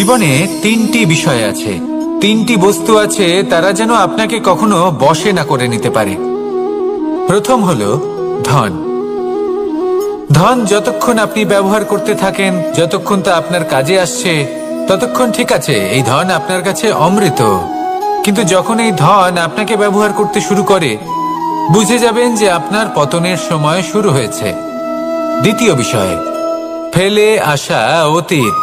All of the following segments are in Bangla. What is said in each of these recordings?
জীবনে তিনটি বিষয় আছে, তিনটি বস্তু আছে, তারা যেন আপনাকে কখনো বশে না করে নিতে পারে। প্রথম হলো ধন। ধন যতক্ষণ আপনি ব্যবহার করতে থাকেন, যতক্ষণ তা আপনার কাজে আসছে, ততক্ষণ ঠিক আছে, এই ধন আপনার কাছে অমৃত। কিন্তু যখন এই ধন আপনাকে ব্যবহার করতে শুরু করে, বুঝে যাবেন যে আপনার পতনের সময় শুরু হয়েছে। দ্বিতীয় বিষয়, ফেলে আসা অতীত।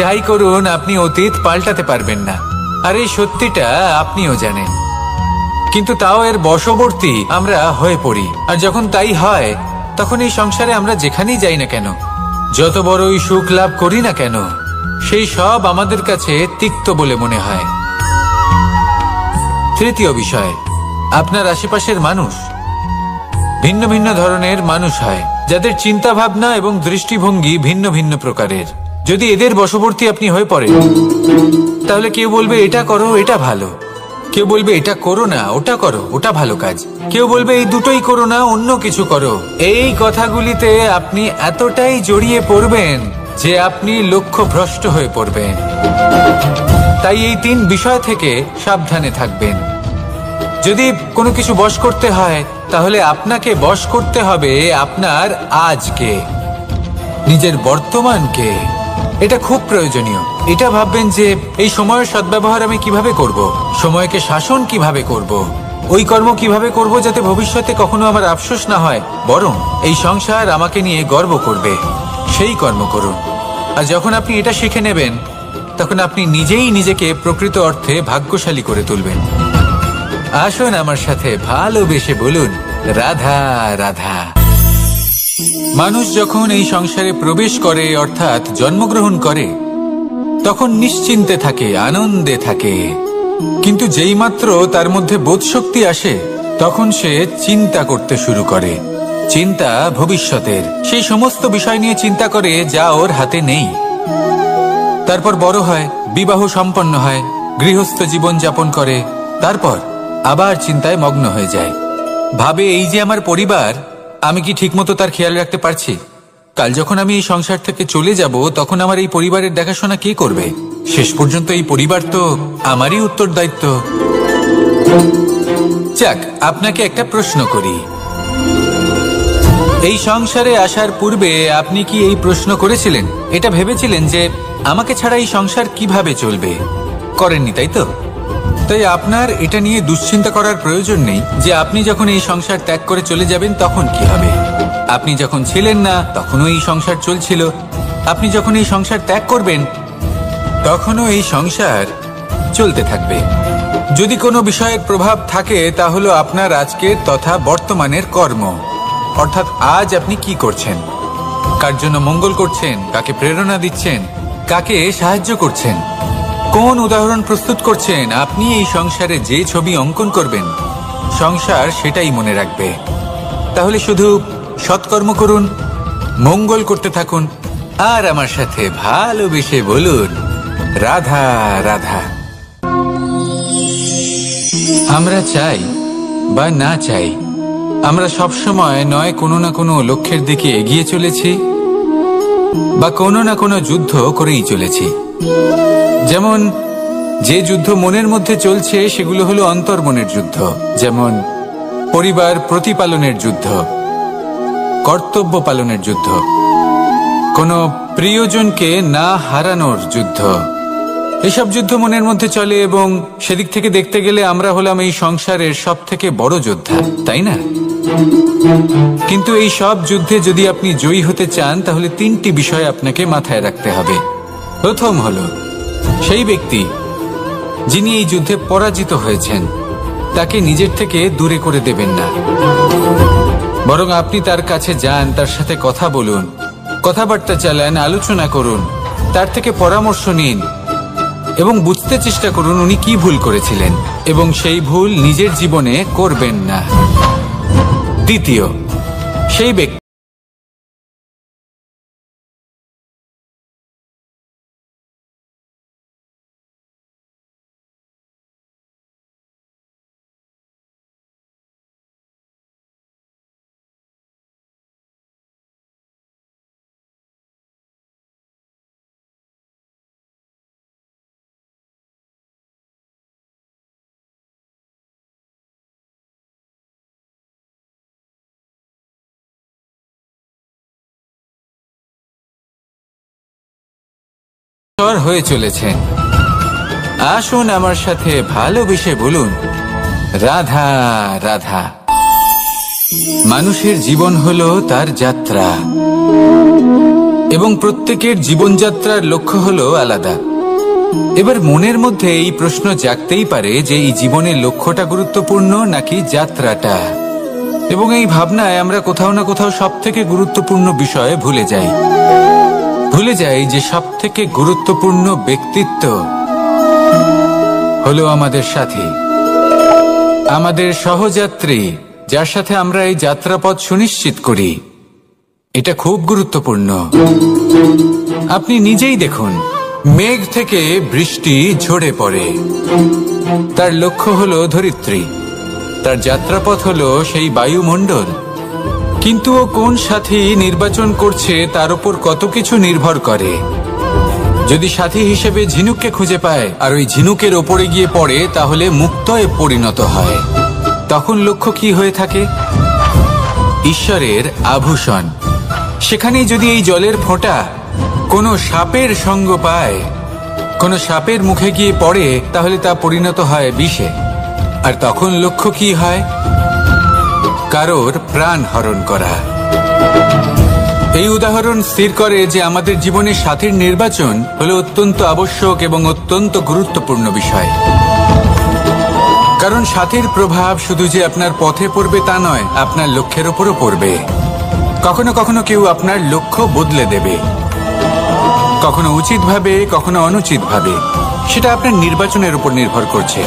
যাই করুন, আপনি অতীত পাল্টাতে পারবেন না, আর এই সত্যিটা আপনিও জানেন। কিন্তু তাও এর বশবর্তী আমরা হয়ে পড়ি, আর যখন তাই হয়, তখন এই সংসারে আমরা যেখানেই যাই না কেন, যত বড়ই সুখ লাভ করি না কেন, সেই সব আমাদের কাছে তিক্ত বলে মনে হয়। তৃতীয় বিষয়, আপনার আশেপাশের মানুষ ভিন্ন ভিন্ন ধরনের মানুষ হয়, যাদের চিন্তা ভাবনা এবং দৃষ্টিভঙ্গি ভিন্ন ভিন্ন প্রকারের। যদি এদের বশবর্তী আপনি হয়ে পড়েন, তাহলে কেউ বলবে এটা করো, এটা ভালো। কেউ বলবে এটা করো না, ওটা করো, ওটা ভালো কাজ। কেউ বলবে এই দুটোই করো না, অন্য কিছু করো। এই কথাগুলিতে আপনি এতটাই জড়িয়ে পড়বেন যে আপনি লক্ষ্যভ্রষ্ট হয়ে পড়বেন। তাই এই তিন বিষয় থেকে সাবধানে থাকবেন। যদি কোনো কিছু বশ করতে হয়, তাহলে আপনাকে বশ করতে হবে আপনার আজকে, নিজের বর্তমানকে। এটা খুব প্রয়োজনীয়। এটা ভাববেন যে এই সময়ের সদ্ব্যবহার আমি কিভাবে করব, সময়কে শাসন কিভাবে করব, ওই কর্ম কিভাবে করব যাতে ভবিষ্যতে কখনো আমার আফসোস না হয়, বরং এই সংসার আমাকে নিয়ে গর্ব করবে, সেই কর্ম করুন। আর যখন আপনি এটা শিখে নেবেন, তখন আপনি নিজেই নিজেকে প্রকৃত অর্থে ভাগ্যশালী করে তুলবেন। আসুন আমার সাথে ভালোবেসে বলুন, রাধা রাধা। মানুষ যখন এই সংসারে প্রবেশ করে, অর্থাৎ জন্মগ্রহণ করে, তখন নিশ্চিন্তে থাকে, আনন্দে থাকে। কিন্তু যেই মাত্র তার মধ্যে বোধশক্তি আসে, তখন সে চিন্তা করতে শুরু করে। চিন্তা ভবিষ্যতের, সেই সমস্ত বিষয় নিয়ে চিন্তা করে যা ওর হাতে নেই। তারপর বড় হয়, বিবাহ সম্পন্ন হয়, গৃহস্থ জীবন যাপন করে, তারপর আবার চিন্তায় মগ্ন হয়ে যায়। ভাবে এই যে আমার পরিবার, আমি কি ঠিকমতো তার খেয়াল রাখতে পারছি? কাল যখন আমি এই সংসার থেকে চলে যাব, তখন আমার এই পরিবারের দেখাশোনা কে করবে? শেষ পর্যন্ত এই পরিবার তো আমারই উত্তরদায়িত্ব। যাক, আপনাকে একটা প্রশ্ন করি। এই সংসারে আসার পূর্বে আপনি কি এই প্রশ্ন করেছিলেন, এটা ভেবেছিলেন যে আমাকে ছাড়া এই সংসার কিভাবে চলবে? করেননি, তাই তো? তাই আপনার এটা নিয়ে দুশ্চিন্তা করার প্রয়োজন নেই যে আপনি যখন এই সংসার ত্যাগ করে চলে যাবেন তখন কি হবে। আপনি যখন ছিলেন না, তখনও এই সংসার চলছিল। আপনি যখন এই সংসার ত্যাগ করবেন, তখনও এই সংসার চলতে থাকবে। যদি কোনো বিষয়ের প্রভাব থাকে, তা হলো আপনার আজকের তথা বর্তমানের কর্ম। অর্থাৎ আজ আপনি কি করছেন, কার জন্য মঙ্গল করছেন, কাকে প্রেরণা দিচ্ছেন, কাকে সাহায্য করছেন, কোন উদাহরণ প্রস্তুত করছেন। আপনি এই সংসারে যে ছবি অঙ্কন করবেন, সংসার সেটাই মনে রাখবে। তাহলে শুধু সৎকর্ম করুন, মঙ্গল করতে থাকুন, আর আমার সাথে ভালোবেসে বলুন, রাধা রাধা। আমরা চাই বা না চাই, আমরা সবসময় নয় কোনো না কোনো লক্ষ্যের দিকে এগিয়ে চলেছি, বা কোনো না কোনো যুদ্ধ করেই চলেছি। যেমন যে যুদ্ধ মনের মধ্যে চলছে, সেগুলো হলো অন্তর্মনের যুদ্ধ। যেমন পরিবার প্রতিপালনের যুদ্ধ, কর্তব্য পালনের যুদ্ধ, কোনো প্রিয়জনকে না হারানোর যুদ্ধ। এসব যুদ্ধ মনের মধ্যে চলে, এবং সেদিক থেকে দেখতে গেলে আমরা হলাম এই সংসারের সব থেকে বড় যোদ্ধা, তাই না? কিন্তু এই সব যুদ্ধে যদি আপনি জয়ী হতে চান, তাহলে তিনটি বিষয় আপনাকে মাথায় রাখতে হবে। প্রথম হলো, সেই ব্যক্তি যিনি এই যুদ্ধে পরাজিত হয়েছেন, তাকে নিজের থেকে দূরে করে দেবেন না, বরং আপনি তার কাছে যান, তার সাথে কথা বলুন, কথাবার্তা চালান, আলোচনা করুন, তার থেকে পরামর্শ নিন, এবং বুঝতে চেষ্টা করুন উনি কি ভুল করেছিলেন, এবং সেই ভুল নিজের জীবনে করবেন না। দ্বিতীয়, সেই ব্যক্তি হয়ে চলেছেন। আসুন আমার সাথে ভালোবেসে বলুন, রাধা রাধা। মানুষের জীবন হলো তার যাত্রা, এবং প্রত্যেকের জীবনযাত্রার লক্ষ্য হলো আলাদা। এবার মনের মধ্যে এই প্রশ্ন জাগতেই পারে যে এই জীবনের লক্ষ্যটা গুরুত্বপূর্ণ নাকি যাত্রাটা। এবং এই ভাবনায় আমরা কোথাও না কোথাও সব থেকে গুরুত্বপূর্ণ বিষয়ে ভুলে যাই যে সব থেকে গুরুত্বপূর্ণ ব্যক্তিত্ব হলো আমাদের সাথী, আমাদের সহযাত্রী, যার সাথে আমরা এই যাত্রাপথ সুনিশ্চিত করি। এটা খুব গুরুত্বপূর্ণ। আপনি নিজেই দেখুন, মেঘ থেকে বৃষ্টি ঝরে পড়ে। তার লক্ষ্য হলো ধরিত্রী, তার যাত্রাপথ হলো সেই বায়ুমণ্ডল। কিন্তু ও কোন সাথী নির্বাচন করছে তার উপর কত কিছু নির্ভর করে। যদি সাথী হিসেবে ঝিনুককে খুঁজে পায় আর ওই ঝিনুকের ওপরে গিয়ে পড়ে, তাহলে মুক্তয়ে পরিণত হয়। তখন লক্ষ্য কি হয়ে থাকে? ঈশ্বরের আভূষণ। সেখানেই যদি এই জলের ফোঁটা কোনো সাপের সঙ্গ পায়, কোনো সাপের মুখে গিয়ে পড়ে, তাহলে তা পরিণত হয় বিষে। আর তখন লক্ষ্য কি হয়? কারোর প্রাণ হরণ করা। এই উদাহরণ স্থির করে যে আমাদের জীবনে সাথীর নির্বাচন হলো অত্যন্ত আবশ্যক এবং অত্যন্ত গুরুত্বপূর্ণ বিষয়। কারণ সাথীর প্রভাব শুধু যে আপনার পথে পড়বে তা নয়, আপনার লক্ষ্যের উপরও পড়বে। কখনো কখনো কেউ আপনার লক্ষ্য বদলে দেবে, কখনো উচিতভাবে, কখনো অনুচিতভাবে। সেটা আপনার নির্বাচনের উপর নির্ভর করছে।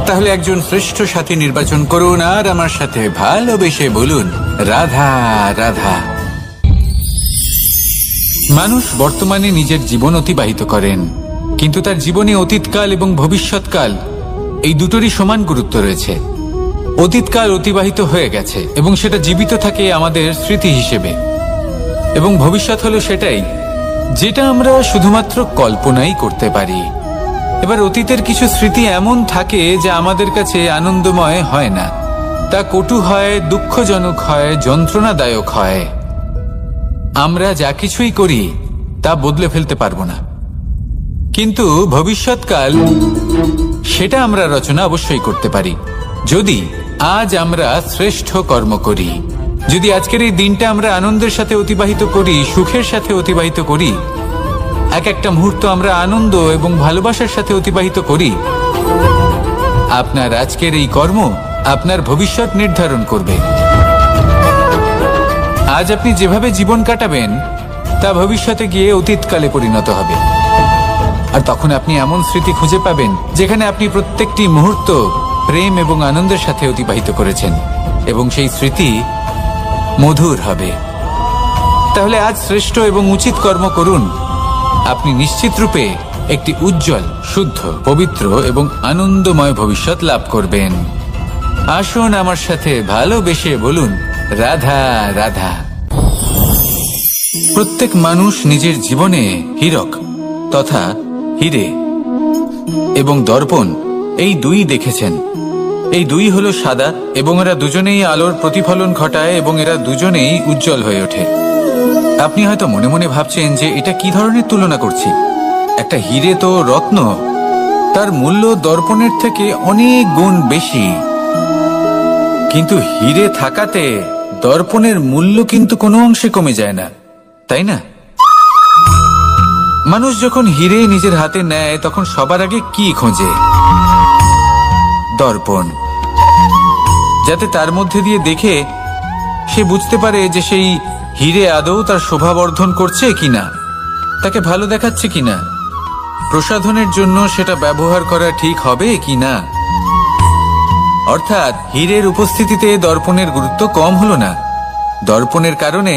তাহলে একজন শ্রেষ্ঠ সাথী নির্বাচন করুন আর আমার সাথে ভালোবেসে বলুন, রাধা রাধা। মানুষ বর্তমানে নিজের জীবন অতিবাহিত করেন, কিন্তু তার জীবনে অতীতকাল এবং ভবিষ্যৎকাল এই দুটোরই সমান গুরুত্ব রয়েছে। অতীতকাল অতিবাহিত হয়ে গেছে এবং সেটা জীবিত থাকে আমাদের স্মৃতি হিসেবে, এবং ভবিষ্যৎ হলো সেটাই যেটা আমরা শুধুমাত্র কল্পনাই করতে পারি। এবার অতীতের কিছু স্মৃতি এমন থাকে যা আমাদের কাছে আনন্দময় হয় না, তা কটু হয়, দুঃখজনক হয়, যন্ত্রণাদায়ক হয়। আমরা যা কিছুই করি তা বদলে ফেলতে পারবো না, কিন্তু ভবিষ্যৎকাল সেটা আমরা রচনা অবশ্যই করতে পারি, যদি আজ আমরা শ্রেষ্ঠ কর্ম করি। যদি আজকের এই দিনটা আমরা আনন্দের সাথে অতিবাহিত করি, সুখের সাথে অতিবাহিত করি, এক একটা মুহূর্ত আমরা আনন্দ এবং ভালোবাসার সাথে অতিবাহিত করি, আপনার আজকের এই কর্ম আপনার ভবিষ্যৎ নির্ধারণ করবে। আজ আপনি যেভাবে জীবন কাটাবেন তা ভবিষ্যতে গিয়ে অতীতকালে পরিণত হবে। আর তখন আপনি এমন স্মৃতি খুঁজে পাবেন যেখানে আপনি প্রত্যেকটি মুহূর্ত প্রেম এবং আনন্দের সাথে অতিবাহিত করেছেন, এবং সেই স্মৃতি মধুর হবে। তাহলে আজ শ্রেষ্ঠ এবং উচিত কর্ম করুন। আপনি নিশ্চিত রূপে একটি উজ্জ্বল, শুদ্ধ, পবিত্র এবং আনন্দময় ভবিষ্যৎ লাভ করবেন। আসুন আমার সাথে ভালোবেসে বলুন, রাধা রাধা। প্রত্যেক মানুষ নিজের জীবনে হীরক তথা হিরে এবং দর্পণ এই দুই দেখেছেন। এই দুই হলো সাদা, এবং এরা দুজনেই আলোর প্রতিফলন ঘটায় এবং এরা দুজনেই উজ্জ্বল হয়ে ওঠে। আপনি হয়তো মনে মনে ভাবছেন যে এটা কি ধরনের তুলনা করছি। একটা হিরে তো রত্ন, তার মূল্য দর্পণের থেকে অনেক গুণ বেশি। কিন্তু হিরে থাকাতে দর্পণের মূল্য কিন্তু কোনো অংশে কমে যায় না, তাই না? মানুষ যখন হিরে নিজের হাতে নেয় তখন সবার আগে কি খোঁজে? দর্পণ, যাতে তার মধ্যে দিয়ে দেখে সে বুঝতে পারে যে সেই হিরে আদৌ তার শোভাবর্ধন করছে কিনা, তাকে ভালো দেখাচ্ছে কিনা, প্রসাধনের জন্য সেটা ব্যবহার করা ঠিক হবে কিনা। অর্থাৎ হীরের উপস্থিতিতে দর্পণের গুরুত্ব কম হলো না, দর্পণের কারণে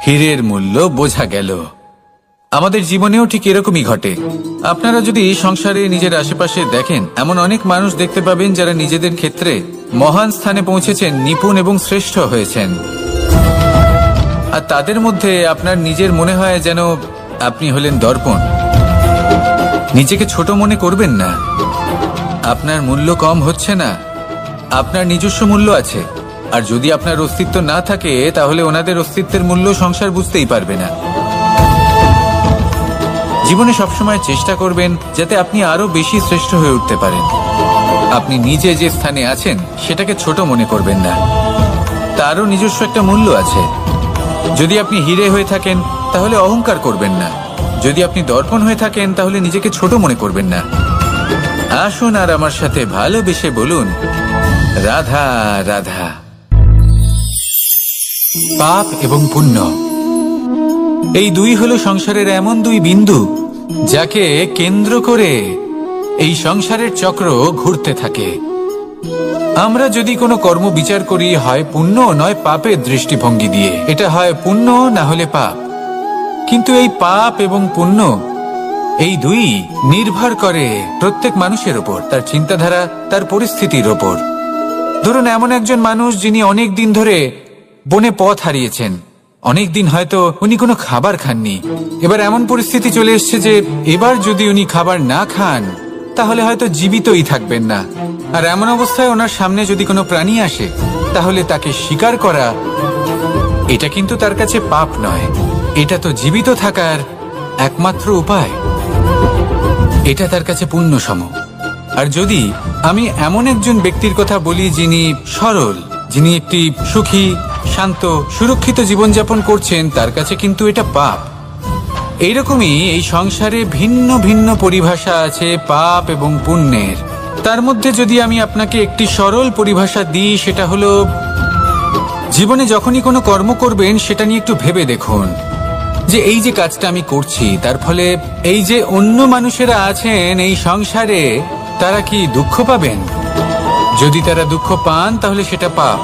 হীরের মূল্য বোঝা গেল। আমাদের জীবনেও ঠিক এরকমই ঘটে। আপনারা যদি সংসারে নিজের আশেপাশে দেখেন, এমন অনেক মানুষ দেখতে পাবেন যারা নিজেদের ক্ষেত্রে মহান স্থানে পৌঁছেছেন, নিপুণ এবং শ্রেষ্ঠ হয়েছেন। আর তাদের মধ্যে আপনার নিজের মনে হয় যেন আপনি হলেন দর্পণ। নিজেকে ছোট মনে করবেন না। আপনার মূল্য কম হচ্ছে না, আপনার নিজস্ব মূল্য আছে। আর যদি আপনার অস্তিত্ব না থাকে তাহলে ওনাদের অস্তিত্বের মূল্য সংসার বুঝতেই পারবে না। জীবনে সবসময় চেষ্টা করবেন যাতে আপনি আরো বেশি শ্রেষ্ঠ হয়ে উঠতে পারেন। আপনি নিজে যে স্থানে আছেন সেটাকে ছোট মনে করবেন না, তারও নিজস্ব একটা মূল্য আছে। যদি আপনি হিরে হয়ে থাকেন তাহলে অহংকার করবেন না, যদি আপনি দর্পণ হয়ে থাকেন তাহলে নিজেকে ছোট মনে করবেন না। আসুন আর আমার সাথে ভালোবেসে বলুন, রাধা রাধা। পাপ এবং পুণ্য, এই দুই হলো সংসারের এমন দুই বিন্দু যাকে কেন্দ্র করে এই সংসারের চক্র ঘুরতে থাকে। আমরা যদি কোনো কর্ম বিচার করি, হয় পুণ্য নয় পাপের দৃষ্টিভঙ্গি দিয়ে, এটা হয় পুণ্য না হলে পাপ। কিন্তু এই পাপ এবং পুণ্য এই দুই নির্ভর করে প্রত্যেক মানুষের ওপর, তার চিন্তাধারা, তার পরিস্থিতির ওপর। ধরুন এমন একজন মানুষ যিনি অনেক দিন ধরে বনে পথ হারিয়েছেন, অনেক দিন হয়তো উনি কোনো খাবার খাননি। এবার এমন পরিস্থিতি চলে এসছে যে এবার যদি উনি খাবার না খান তাহলে হয়তো জীবিতই থাকবেন না। আর এমন অবস্থায় ওনার সামনে যদি কোনো প্রাণী আসে তাহলে তাকে শিকার করা, এটা কিন্তু তার কাছে পাপ নয়, এটা তো জীবিত থাকার একমাত্র উপায়। এটা তার কাছে পুণ্য সম। আর যদি আমি এমন একজন ব্যক্তির কথা বলি যিনি সরল, যিনি একটি সুখী, শান্ত, সুরক্ষিত জীবনযাপন করছেন, তার কাছে কিন্তু এটা পাপ। এইরকমই এই সংসারে ভিন্ন ভিন্ন পরিভাষা আছে পাপ এবং পুণ্যের। তার মধ্যে যদি আমি আপনাকে একটি সরল পরিভাষা দিই, সেটা হলো, জীবনে যখনই কোনো কর্ম করবেন সেটা নিয়ে একটু ভেবে দেখুন যে এই যে কাজটা আমি করছি তার ফলে এই যে অন্য মানুষেরা আছেন এই সংসারে, তারা কি দুঃখ পাবেন? যদি তারা দুঃখ পান তাহলে সেটা পাপ।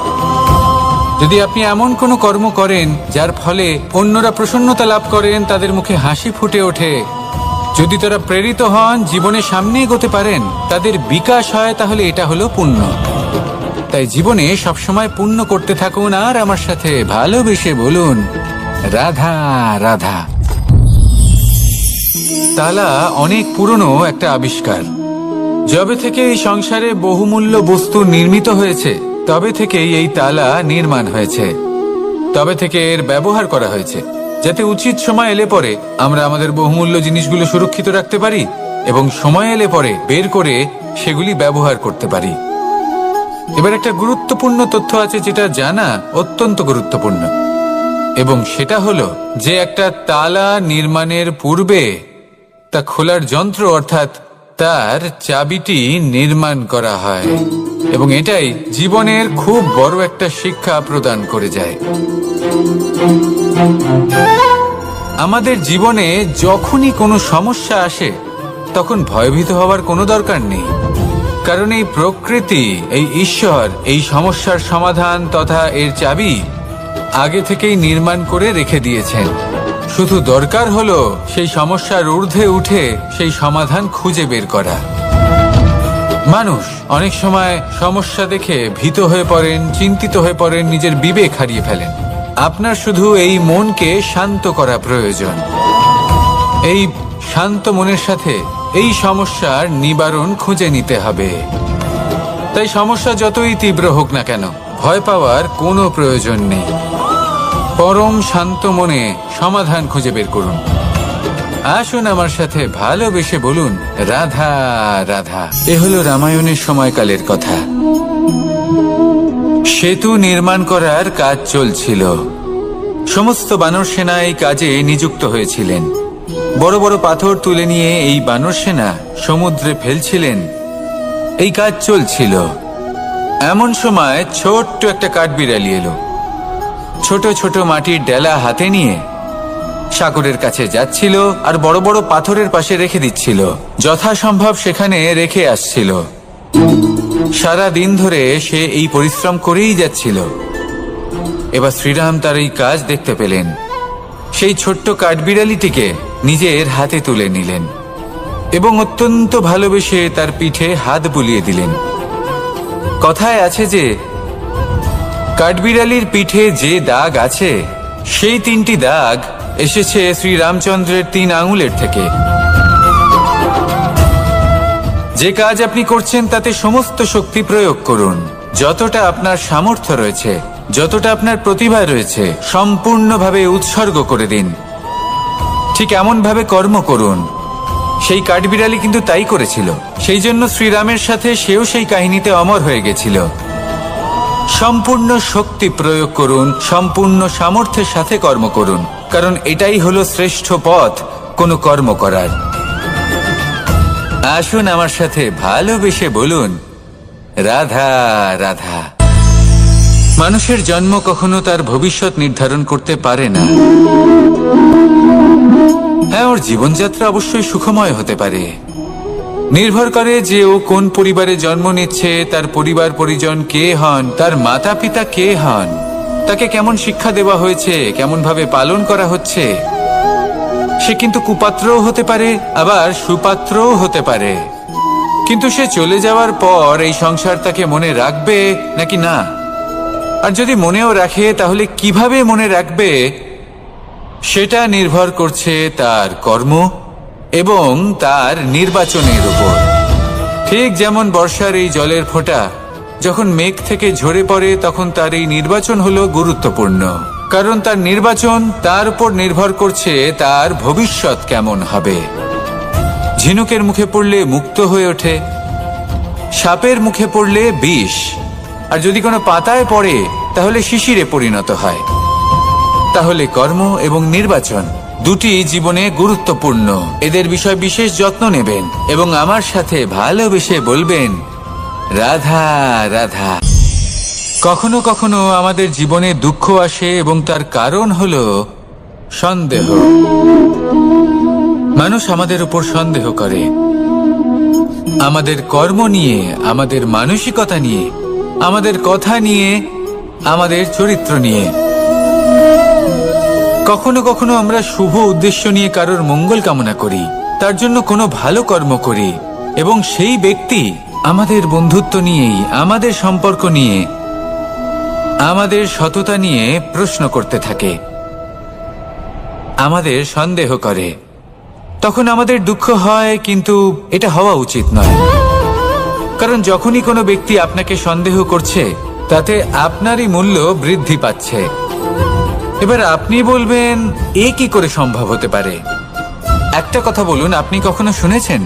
যদি আপনি এমন কোনো কর্ম করেন যার ফলে অন্যরা প্রসন্নতা লাভ করেন, তাদের মুখে হাসি ফুটে ওঠে, যদি তারা প্রেরিত হন, জীবনে সামনে এগোতে পারেন, তাদের বিকাশ হয়, তাহলে এটা হলো পুণ্য। তাই জীবনে সবসময় পুণ্য করতে থাকুন আর আমার সাথে ভালোবেসে বলুন, রাধা রাধা। তালা অনেক পুরনো একটা আবিষ্কার। যবে থেকে এই সংসারে বহুমূল্য বস্তু নির্মিত হয়েছে তবে থেকেই এই তালা নির্মাণ হয়েছে, তবে থেকে এর ব্যবহার করা হয়েছে, যাতে উচিত সময় এলে পরে আমরা আমাদের বহুমূল্য জিনিসগুলো সুরক্ষিত রাখতে পারি এবং সময় এলে পরে বের করে সেগুলি ব্যবহার করতে পারি। এবার একটা গুরুত্বপূর্ণ তথ্য আছে যেটা জানা অত্যন্ত গুরুত্বপূর্ণ, এবং সেটা হলো যে একটা তালা নির্মাণের পূর্বে তা খোলার যন্ত্র অর্থাৎ তার চাবিটি নির্মাণ করা হয়, এবং এটাই জীবনের খুব বড় একটা শিক্ষা প্রদান করে যায়। আমাদের জীবনে যখনই কোনো সমস্যা আসে তখন ভয়ভীত হওয়ার কোনো দরকার নেই, কারণ এই প্রকৃতি, এই ঈশ্বর এই সমস্যার সমাধান তথা এর চাবি আগে থেকেই নির্মাণ করে রেখে দিয়েছেন। শুধু দরকার হলো সেই সমস্যার ঊর্ধ্বে উঠে সেই সমাধান খুঁজে বের করা। মানুষ অনেক সময় সমস্যা দেখে ভীত হয়ে পড়েন, চিন্তিত হয়ে পড়েন, নিজের বিবেক হারিয়ে ফেলেন। আপনার শুধু এই মনকে শান্ত করা প্রয়োজন। এই শান্ত মনের সাথে এই সমস্যার নিবারণ খুঁজে নিতে হবে। তাই সমস্যা যতই তীব্র হোক না কেন, ভয় পাওয়ার কোনো প্রয়োজন নেই। পরম শান্ত মনে সমাধান খুঁজে বের করুন। আসুন আমার সাথে ভালোবেসে বলুন, রাধা রাধা। এ হলো রামায়ণের সময়কালের কথা। সেতু নির্মাণ করার কাজ চলছিল। সমস্ত বানর সেনা এই কাজে নিযুক্ত হয়েছিলেন। বড় বড় পাথর তুলে নিয়ে এই বানর সেনা সমুদ্রে ফেলছিলেন। এই কাজ চলছিল। এমন সময় ছোট্ট একটা কাঠবিড়ালি এলো। ছোট ছোট মাটির ডেলা হাতে নিয়ে সাগরের কাছে যাচ্ছিল আর বড় বড় পাথরের পাশে রেখে দিচ্ছিল, যথাসম্ভব সেখানে রেখে আসছিল। সারা দিন ধরে সে এই পরিশ্রম করেই যাচ্ছিল। এবার শ্রীরাম তার এই কাজ দেখতে পেলেন। সেই ছোট্ট কাঠবিড়ালিটিকে নিজের হাতে তুলে নিলেন এবং অত্যন্ত ভালোবেসে তার পিঠে হাত বুলিয়ে দিলেন। কথায় আছে যে কাঠবিড়ালির পিঠে যে দাগ আছে সেই 3টি দাগ এসেছে শ্রীরামচন্দ্রের 3 আঙুলের থেকে। যে কাজ আপনি করছেন তাতে সমস্ত শক্তি প্রয়োগ করুন। যতটা আপনার সামর্থ্য রয়েছে, যতটা আপনার প্রতিভা রয়েছে, সম্পূর্ণভাবে উৎসর্গ করে দিন। ঠিক এমন ভাবে কর্ম করুন সেই কাঠবিড়ালি কিন্তু তাই করেছিল। সেই জন্য শ্রীরামের সাথে সেও সেই কাহিনীতে অমর হয়ে গেছিল। সম্পূর্ণ শক্তি প্রয়োগ করুন, সম্পূর্ণ সামর্থ্যের সাথে কর্ম করুন, কারণ এটাই হলো শ্রেষ্ঠ পথ কোনো কর্ম করার। আসুন আমার সাথে ভালোবেসে বলুন, রাধা রাধা। মানুষের জন্ম কখনো তার ভবিষ্যৎ নির্ধারণ করতে পারে না। হ্যাঁ, ওর জীবনযাত্রা অবশ্যই সুখময় হতে পারে, নির্ভর করে যে ও কোন পরিবারে জন্ম নিচ্ছে, তার পরিবার পরিজন কে হন, তার মাতা পিতা কে হন, তাকে কেমন শিক্ষা দেওয়া হয়েছে, কেমন ভাবে পালন করা হচ্ছে। সে কিন্তু কুপাত্রও হতে পারে, আবার সুপাত্রও হতে পারে। কিন্তু সে চলে যাওয়ার পর এই সংসার তাকে মনে রাখবে নাকি না, আর যদি মনেও রাখে তাহলে কিভাবে মনে রাখবে সেটা নির্ভর করছে তার কর্ম এবং তার নির্বাচনের উপর। ঠিক যেমন বর্ষার এই জলের ফোঁটা যখন মেঘ থেকে ঝরে পড়ে, তখন তার এই নির্বাচন হলো গুরুত্বপূর্ণ, কারণ তার নির্বাচন তার উপর নির্ভর করছে তার ভবিষ্যৎ কেমন হবে। ঝিনুকের মুখে পড়লে মুক্ত হয়ে ওঠে, সাপের মুখে পড়লে বিষ, আর যদি কোনো পাতায় পড়ে তাহলে শিশিরে পরিণত হয়। তাহলে কর্ম এবং নির্বাচন দুটি জীবনে গুরুত্বপূর্ণ। এদের বিষয় বিশেষ যত্ন নেবেন এবং আমার সাথে ভালোবেসে বলবেন, রাধা রাধা। কখনো কখনো আমাদের জীবনে দুঃখ আসে এবং তার কারণ হলো সন্দেহ। মানুষ আমাদের উপর সন্দেহ করে, আমাদের কর্ম নিয়ে, আমাদের মানসিকতা নিয়ে, আমাদের কথা নিয়ে, আমাদের চরিত্র নিয়ে। কখনো কখনো আমরা শুভ উদ্দেশ্য নিয়ে কারোর মঙ্গল কামনা করি, তার জন্য কোনো ভালো কর্ম করি, এবং সেই ব্যক্তি আমাদের বন্ধুত্ব নিয়েই, আমাদের সম্পর্ক নিয়ে, আমাদের সততা নিয়ে প্রশ্ন করতে থাকে, আমাদের সন্দেহ করে। তখন আমাদের দুঃখ হয়, কিন্তু এটা হওয়া উচিত নয়। কারণ যখনই কোনো ব্যক্তি আপনাকে সন্দেহ করছে, তাতে আপনারই মূল্য বৃদ্ধি পাচ্ছে। এবার আপনি বলবেন, এ কি করে সম্ভব হতে পারে? একটা কথা বলুন, আপনি কখনো শুনেছেন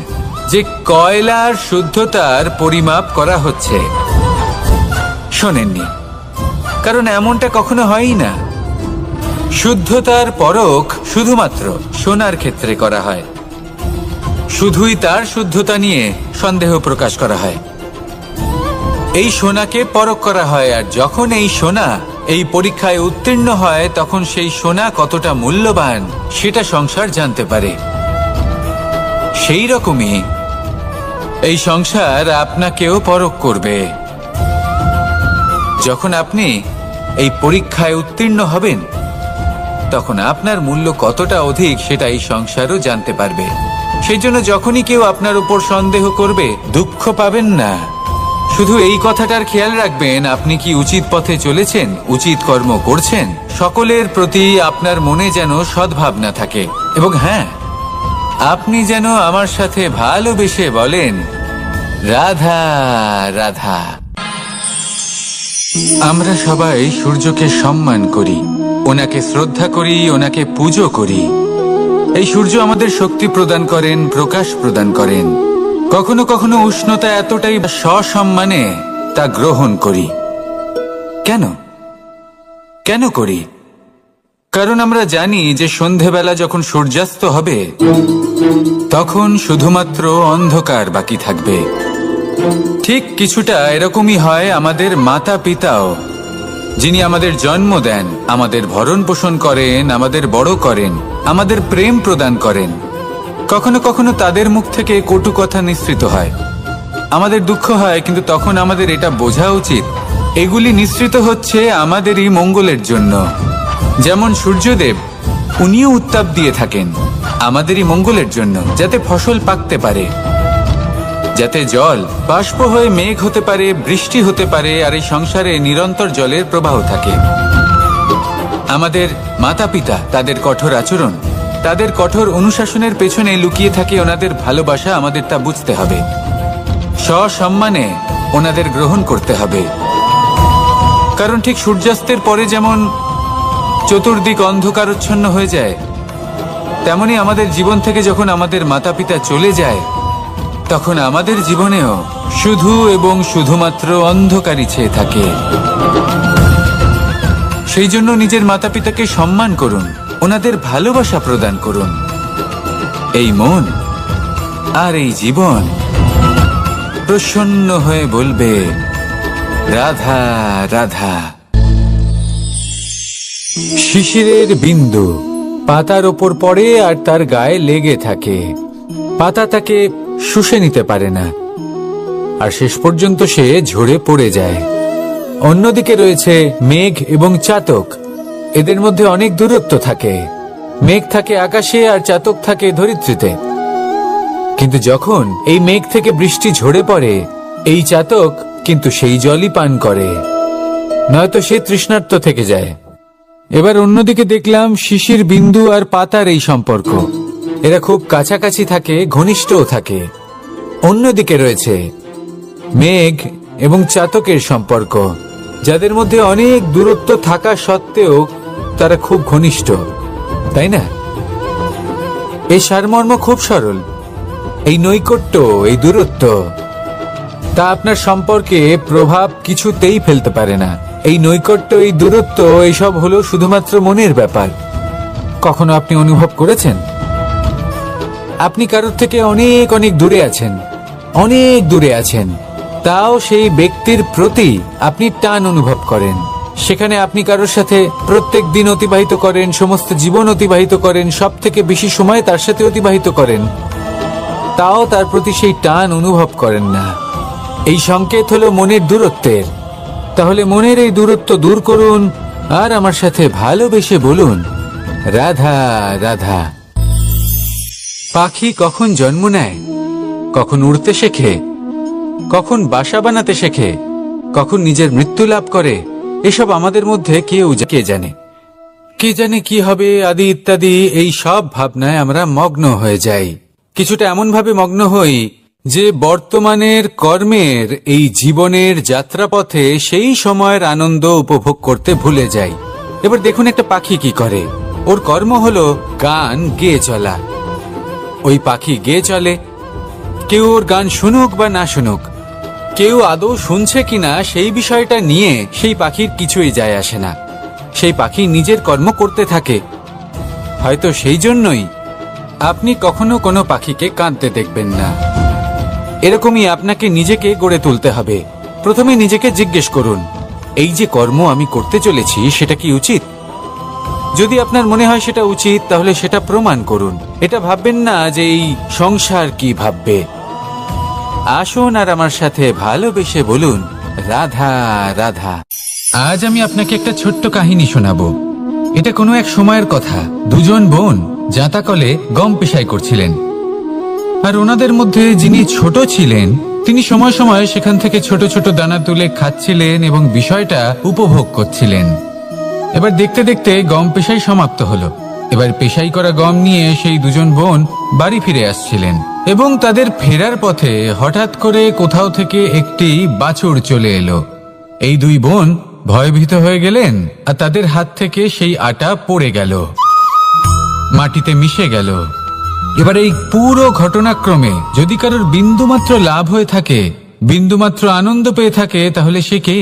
যে কয়লার শুদ্ধতার পরিমাপ করা হচ্ছে? শোনেননি, কারণ এমনটা কখনো হয়ই না। শুদ্ধতার পরখ শুধুমাত্র সোনার ক্ষেত্রে করা হয়, শুধুই তার শুদ্ধতা নিয়ে সন্দেহ প্রকাশ করা হয়। এই সোনাকে পরখ করা হয়, আর যখন এই সোনা এই পরীক্ষায় উত্তীর্ণ হয়, তখন সেই সোনা কতটা মূল্যবান সেটা সংসার জানতে পারে। সেই রকমই এই সংসার আপনাকেও পরখ করবে। যখন আপনি এই পরীক্ষায় উত্তীর্ণ হবেন, তখন আপনার মূল্য কতটা অধিক সেটা এই সংসারও জানতে পারবে। সেই জন্য যখনই কেউ আপনার উপর সন্দেহ করবে, দুঃখ পাবেন না। শুধু এই কথাটার খেয়াল রাখবেন, আপনি কি উচিত পথে চলেছেন, উচিত কর্ম করছেন। সকলের প্রতি আপনার মনে যেন সদ্ভাবনা থাকে, এবং হ্যাঁ, আপনি যেন আমার সাথে ভালোবেসে বলেন, রাধা রাধা। আমরা সবাই সূর্যকে সম্মান করি, ওনাকে শ্রদ্ধা করি, ওনাকে পুজো করি। এই সূর্য আমাদের শক্তি প্রদান করেন, প্রকাশ প্রদান করেন। কখনো কখনো উষ্ণতা এতটাই সসম্মানে তা গ্রহণ করি। কেন কেন করি? কারণ আমরা জানি যে সন্ধেবেলা যখন সূর্যাস্ত হবে, তখন শুধুমাত্র অন্ধকার বাকি থাকবে। ঠিক কিছুটা এরকমই হয় আমাদের মাতা পিতাও, যিনি আমাদের জন্ম দেন, আমাদের ভরণ পোষণ করেন, আমাদের বড় করেন, আমাদের প্রেম প্রদান করেন। কখনো কখনো তাদের মুখ থেকে কটু কথা নিঃসৃত হয়, আমাদের দুঃখ হয়, কিন্তু তখন আমাদের এটা বোঝা উচিত এগুলি নিঃসৃত হচ্ছে আমাদেরই মঙ্গলের জন্য। যেমন সূর্যদেব, উনিও উত্তাপ দিয়ে থাকেন আমাদেরই মঙ্গলের জন্য, যাতে ফসল পাকতে পারে, যাতে জল বাষ্প হয়ে মেঘ হতে পারে, বৃষ্টি হতে পারে, আর এই সংসারে নিরন্তর জলের প্রবাহ থাকে। আমাদের মাতা পিতা, তাদের কঠোর আচরণ, তাদের কঠোর অনুশাসনের পেছনে লুকিয়ে থাকে ওনাদের ভালোবাসা। আমাদের তা বুঝতে হবে, সসম্মানে ওনাদের গ্রহণ করতে হবে। কারণ ঠিক সূর্যাস্তের পরে যেমন চতুর্দিক অন্ধকারচ্ছন্ন হয়ে যায়, তেমনি আমাদের জীবন থেকে যখন আমাদের মাতা পিতা চলে যায়, তখন আমাদের জীবনেও শুধু এবং শুধুমাত্র অন্ধকারই ছেয়ে থাকে। সেই জন্য নিজের মাতা পিতাকে সম্মান করুন, ওনাদের ভালোবাসা প্রদান করুন। এই মন আর এই জীবন প্রসন্ন হয়ে বলবে, রাধা রাধা। শিশিরের বিন্দু পাতার ওপর পড়ে আর তার গায়ে লেগে থাকে। পাতা তাকে শুষে নিতে পারে না, আর শেষ পর্যন্ত সে ঝরে পড়ে যায়। অন্যদিকে রয়েছে মেঘ এবং চাতক। এদের মধ্যে অনেক দূরত্ব থাকে। মেঘ থাকে আকাশে আর চাতক থাকে ধরিত্রীতে। কিন্তু যখন এই মেঘ থেকে বৃষ্টি ঝরে পড়ে, এই চাতক কিন্তু সেই জলই পান করে, নয়তো সে তৃষ্ণার্ত থেকে যায়। এবার অন্যদিকে দেখলাম শিশির বিন্দু আর পাতার এই সম্পর্ক। এরা খুব কাছাকাছি থাকে, ঘনিষ্ঠও থাকে। অন্যদিকে রয়েছে মেঘ এবং চাতকের সম্পর্ক, যাদের মধ্যে অনেক দূরত্ব থাকা সত্ত্বেও তারা খুব ঘনিষ্ঠ, তাই না? এই সারমর্ম খুব সরল। এই নৈকট্য, এই দূরত্ব, তা আপনার সম্পর্কে প্রভাব কিছুতেই ফেলতে পারে না। এই নৈকট্য, এই দূরত্ব, এইসব হলো শুধুমাত্র মনের ব্যাপার। কখনো আপনি অনুভব করেছেন আপনি কারোর থেকে অনেক অনেক দূরে আছেন, অনেক দূরে আছেন, তাও সেই ব্যক্তির প্রতি আপনি টান অনুভব করেন। সেখানে আপনি কারোর সাথে প্রত্যেক দিন অতিবাহিত করেন, সমস্ত জীবন অতিবাহিত করেন, সব থেকে বেশি সময় তার সাথে অতিবাহিত করেন, তাও তার প্রতি সেই টান অনুভব করেন না। এই সংকেত হলো মনের দূরত্বের। তাহলে মনের এই দূরত্ব দূর করুন আর আমার সাথে ভালোবেসে বলুন, রাধা রাধা। পাখি কখন জন্ম নেয়, কখন উড়তে শেখে, কখন বাসা বানাতে শেখে, কখন নিজের মৃত্যু লাভ করে, এসব আমাদের মধ্যে কে জানে। কে জানে কি হবে আদি ইত্যাদি, এই সব ভাবনায় আমরা মগ্ন হয়ে যাই। কিছুটা এমন ভাবে মগ্ন হই যে বর্তমানের কর্মের এই জীবনের যাত্রাপথে সেই সময়ের আনন্দ উপভোগ করতে ভুলে যাই। এবার দেখুন একটা পাখি কি করে। ওর কর্ম হলো গান গেয়ে চলা। ওই পাখি গেয়ে চলে, কেউ ওর গান শুনুক বা না শুনুক, কেউ আদৌ শুনছে কিনা সেই বিষয়টা নিয়ে সেই পাখির কিছুই যায় আসে না। সেই পাখি নিজের কর্ম করতে থাকে। হয়তো সেই জন্যই আপনি কখনো কোনো পাখিকে কাঁদতে দেখবেন না। এরকমই আপনাকে নিজেকে গড়ে তুলতে হবে। প্রথমে নিজেকে জিজ্ঞেস করুন, এই যে কর্ম আমি করতে চলেছি সেটা কি উচিত? যদি আপনার মনে হয় সেটা উচিত, তাহলে সেটা প্রমাণ করুন। এটা ভাববেন না যে এই সংসার কি ভাববে। আসুন আর আমার সাথে ভালোবেসে বলুন, রাধা রাধা। আজ আমি আপনাকে একটা ছোট্ট কাহিনী শোনাবো। এটা কোনো এক সময়ের কথা। দুজন বোন জাঁতাকলে গম পেশাই করছিলেন, আর ওনাদের মধ্যে যিনি ছোট ছিলেন তিনি সময় সময় সেখান থেকে ছোট ছোট দানা তুলে খাচ্ছিলেন এবং বিষয়টা উপভোগ করছিলেন। এবার দেখতে দেখতে গম পেশাই সমাপ্ত হলো। এবার পেশাই করা গম নিয়ে সেই দুজন বোন বাড়ি ফিরে আসছিলেন, এবং তাদের ফেরার পথে হঠাৎ করে কোথাও থেকে একটি বাছুর চলে এলো। এই দুই বোন ভয়ভীত হয়ে গেলেন, আর তাদের হাত থেকে সেই আটা পড়ে গেল, মাটিতে মিশে গেল। এবার এই পুরো ঘটনাক্রমে যদি কারোর বিন্দুমাত্র লাভ হয়ে থাকে, বিন্দুমাত্র আনন্দ পেয়ে থাকে, তাহলে সে কে?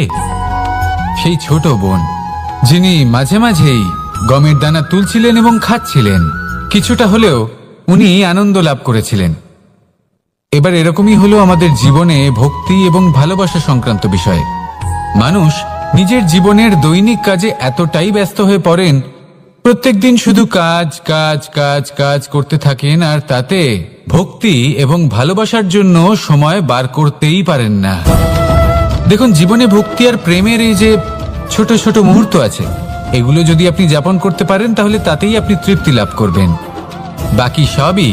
সেই ছোট বোন, যিনি মাঝে মাঝেই গমের দানা তুলছিলেন এবং খাচ্ছিলেন। কিছুটা হলেও উনি আনন্দ লাভ করেছিলেন। এবার এরকমই হলো আমাদের জীবনে ভক্তি এবং ভালোবাসা সংক্রান্ত বিষয়ে। মানুষ নিজের জীবনের দৈনিক কাজে এতটাই ব্যস্ত হয়ে পড়েন, প্রত্যেকদিন শুধু কাজ কাজ কাজ কাজ করতে থাকেন, আর তাতে ভক্তি এবং ভালোবাসার জন্য সময় বার করতেই পারেন না। দেখুন, জীবনে ভক্তি আর প্রেমের এই যে ছোট ছোট মুহূর্ত আছে, এগুলো যদি আপনি যাপন করতে পারেন, তাহলে তাতেই আপনি তৃপ্তি লাভ করবেন। বাকি সবই